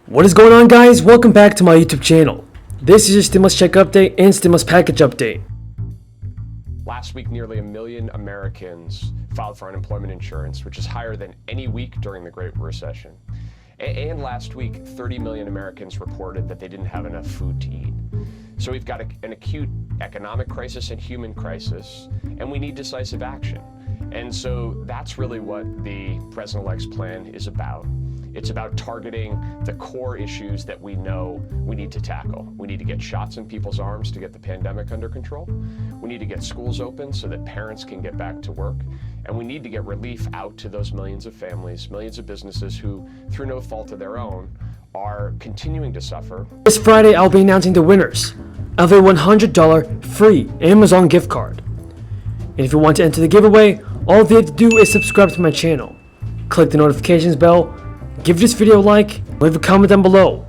What is going on, guys? Welcome back to my YouTube channel. This is your stimulus check update and stimulus package update. Last week, nearly 1 million Americans filed for unemployment insurance, which is higher than any week during the Great Recession. And last week, 30 million Americans reported that they didn't have enough food to eat. So we've got an acute economic crisis and human crisis, and we need decisive action. And so that's really what the President-elect's plan is about. It's about targeting the core issues that we know we need to tackle. We need to get shots in people's arms to get the pandemic under control. We need to get schools open so that parents can get back to work. And we need to get relief out to those millions of families, millions of businesses who, through no fault of their own, are continuing to suffer. This Friday, I'll be announcing the winners of a $100 free Amazon gift card. And if you want to enter the giveaway, all you have to do is subscribe to my channel, click the notifications bell, give this video a like, leave a comment down below.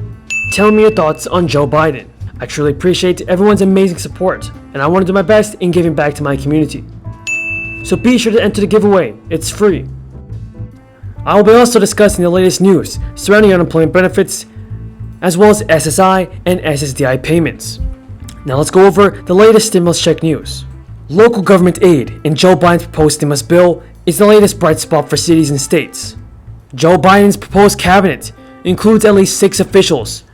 Tell me your thoughts on Joe Biden. I truly appreciate everyone's amazing support, and I want to do my best in giving back to my community. So be sure to enter the giveaway, it's free. I will be also discussing the latest news surrounding unemployment benefits, as well as SSI and SSDI payments. Now let's go over the latest stimulus check news. Local government aid in Joe Biden's proposed stimulus bill is the latest bright spot for cities and states. Joe Biden's proposed cabinet includes at least 6 officials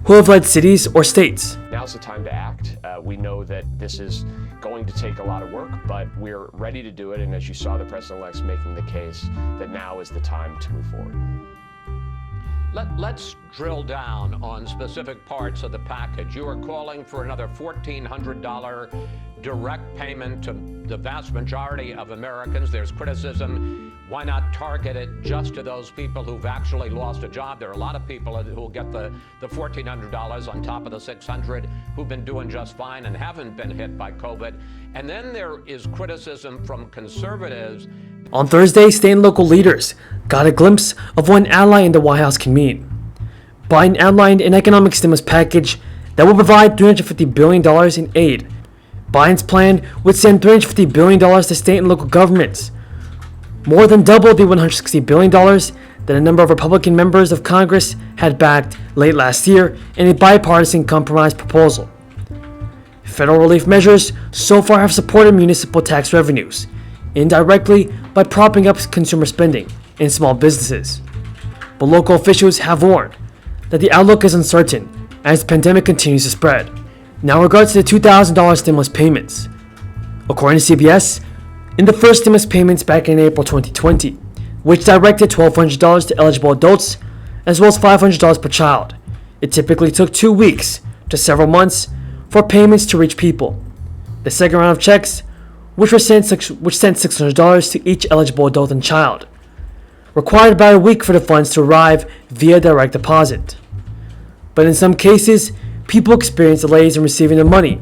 who have led cities or states. Now's the time to act. We know that this is going to take a lot of work, but we're ready to do it. And as you saw, the President-elect's making the case that now is the time to move forward. Let's drill down on specific parts of the package. You are calling for another $1,400 direct payment to the vast majority of Americans. There's criticism. Why not target it just to those people who've actually lost a job? There are a lot of people who will get the $1,400 on top of the $600 who've been doing just fine and haven't been hit by COVID. And then there is criticism from conservatives. On Thursday, state and local leaders got a glimpse of what an ally in the White House can mean. Biden outlined an economic stimulus package that will provide $350 billion in aid. Biden's plan would send $350 billion to state and local governments, more than double the $160 billion that a number of Republican members of Congress had backed late last year in a bipartisan compromise proposal. Federal relief measures so far have supported municipal tax revenues, indirectly by propping up consumer spending in small businesses. But local officials have warned that the outlook is uncertain as the pandemic continues to spread. Now, in regards to the $2,000 stimulus payments, according to CBS, in the first stimulus payments back in April 2020, which directed $1,200 to eligible adults as well as $500 per child, it typically took 2 weeks to several months for payments to reach people. The second round of checks, which sent $600 to each eligible adult and child, required about a week for the funds to arrive via direct deposit. But in some cases, people experienced delays in receiving the money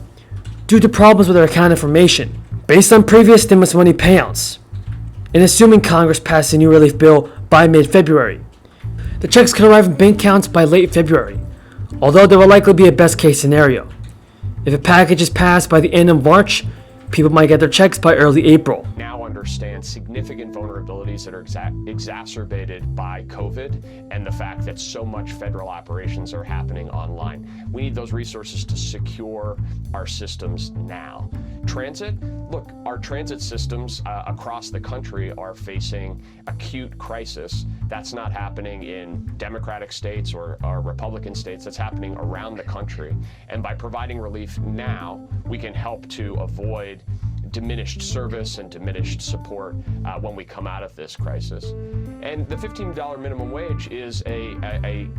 due to problems with their account information. Based on previous stimulus money payouts, and assuming Congress passed a new relief bill by mid-February, the checks could arrive in bank accounts by late February, although there will likely be a best-case scenario. If a package is passed by the end of March, people might get their checks by early April. Now understand significant vulnerabilities that are exacerbated by COVID and the fact that so much federal operations are happening online. We need those resources to secure our systems now. Transit, look, our transit systems across the country are facing acute crisis. That's not happening in Democratic states or Republican states. That's happening around the country. And by providing relief now, we can help to avoid diminished service and diminished support when we come out of this crisis. And the $15 minimum wage is a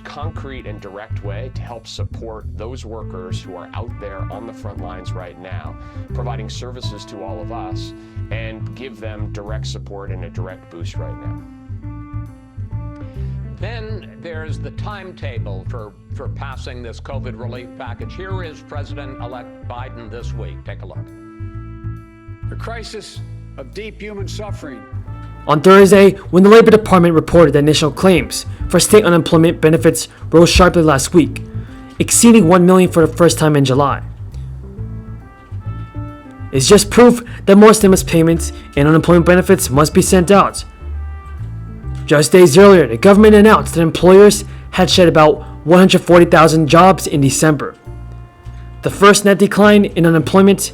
concrete and direct way to help support those workers who are out there on the front lines right now, providing services to all of us, and give them direct support and a direct boost right now. Then there's the timetable for passing this COVID relief package. Here is President-elect Biden this week. Take a look. A crisis of deep human suffering. On Thursday, when the Labor Department reported that initial claims for state unemployment benefits rose sharply last week, exceeding 1 million for the first time in July. It's just proof that more stimulus payments and unemployment benefits must be sent out. Just days earlier, the government announced that employers had shed about 140,000 jobs in December. The first net decline in employment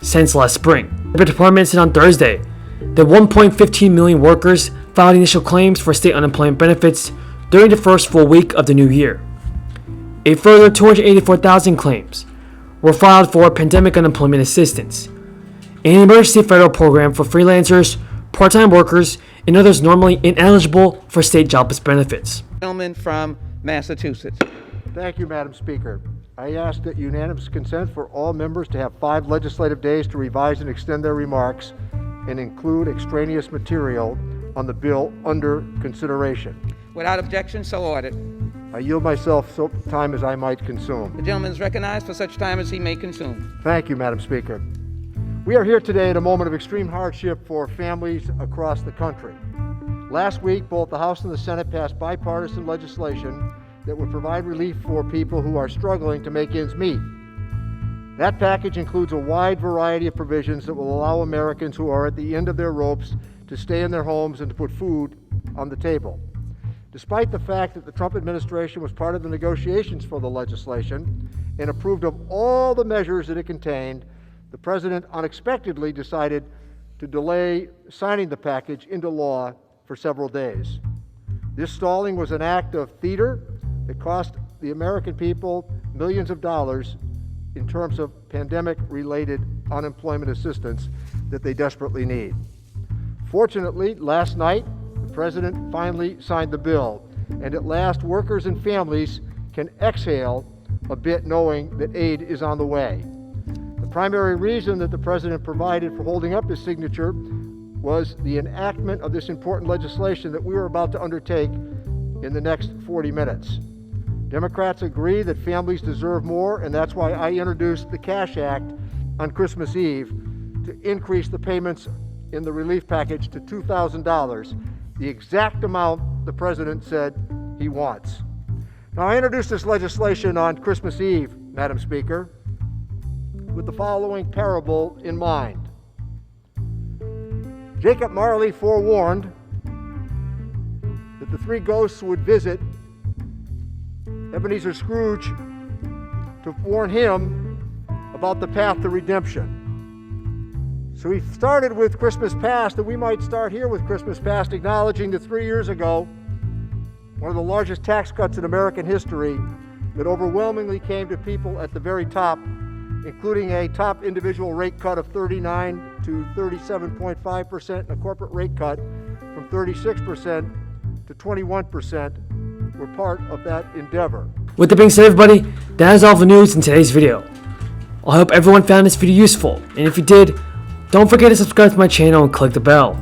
since last spring. The department said on Thursday that 1.15 million workers filed initial claims for state unemployment benefits during the first full week of the new year. A further 284,000 claims were filed for pandemic unemployment assistance, an emergency federal program for freelancers, part-time workers, and others normally ineligible for state jobless benefits. Gentleman from Massachusetts. Thank you, Madam Speaker. I ask that unanimous consent for all members to have 5 legislative days to revise and extend their remarks and include extraneous material on the bill under consideration. Without objection, so ordered. I yield myself so time as I might consume. The gentleman is recognized for such time as he may consume. Thank you, Madam Speaker. We are here today at a moment of extreme hardship for families across the country. Last week, both the House and the Senate passed bipartisan legislation that would provide relief for people who are struggling to make ends meet. That package includes a wide variety of provisions that will allow Americans who are at the end of their ropes to stay in their homes and to put food on the table. Despite the fact that the Trump administration was part of the negotiations for the legislation and approved of all the measures that it contained, the President unexpectedly decided to delay signing the package into law for several days. This stalling was an act of theater that cost the American people millions of dollars in terms of pandemic-related unemployment assistance that they desperately need. Fortunately, last night, the President finally signed the bill, and at last workers and families can exhale a bit knowing that aid is on the way. The primary reason that the President provided for holding up his signature was the enactment of this important legislation that we are about to undertake in the next 40 minutes. Democrats agree that families deserve more, and that's why I introduced the Cash Act on Christmas Eve to increase the payments in the relief package to $2,000, the exact amount the President said he wants. Now, I introduced this legislation on Christmas Eve, Madam Speaker, with the following parable in mind. Jacob Marley forewarned that the 3 ghosts would visit Ebenezer Scrooge to warn him about the path to redemption. So he started with Christmas Past, and we might start here with Christmas Past, acknowledging that 3 years ago, one of the largest tax cuts in American history that overwhelmingly came to people at the very top, including a top individual rate cut of 39 to 37.5% and a corporate rate cut from 36% to 21%, were part of that endeavor. With that being said, everybody, that is all the news in today's video. I hope everyone found this video useful, and if you did, don't forget to subscribe to my channel and click the bell.